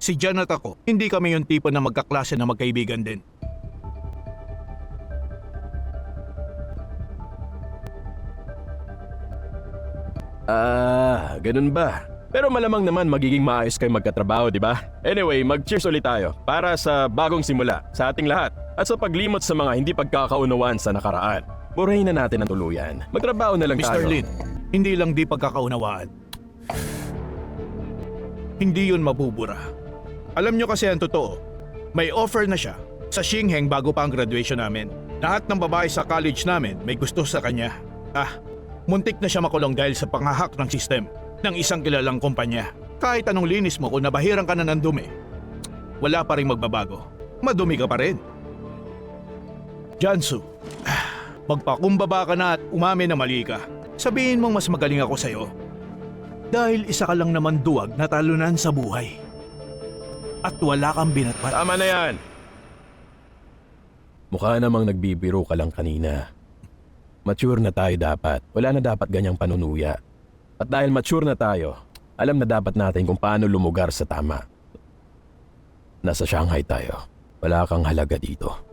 Si Jan at ako, hindi kami yung tipo na magkaklase na magkaibigan din. Ganun ba? Pero malamang naman magiging maayos kayo magkatrabaho, di ba? Anyway, mag-cheers ulit tayo para sa bagong simula sa ating lahat at sa paglimot sa mga hindi pagkakaunawaan sa nakaraan. Burahin na natin ang tuluyan. Magtrabaho na lang Mr. tayo. Lin, hindi lang di pagkakaunawaan. Hindi yun mabubura. Alam nyo kasi ang totoo, may offer na siya sa Xingheng bago pa ang graduation namin. Lahat ng babae sa college namin may gusto sa kanya. Muntik na siya makulong dahil sa pangahak ng sistem ng isang kilalang kumpanya. Kahit anong linis mo kung nabahiran ka na ng dumi, wala pa rin magbabago. Madumi ka pa rin. Jansu, magpakumbaba ka na at umamin na mali ka. Sabihin mong mas magaling ako sa'yo. Dahil isa ka lang naman duwag na talunan sa buhay. At wala kang binatbat. Tama na yan. Mukha namang nagbibiro ka lang kanina. Mature na tayo dapat. Wala na dapat ganyang panunuya. At dahil mature na tayo, alam na dapat natin kung paano lumugar sa tama. Nasa Shanghai tayo. Wala kang halaga dito.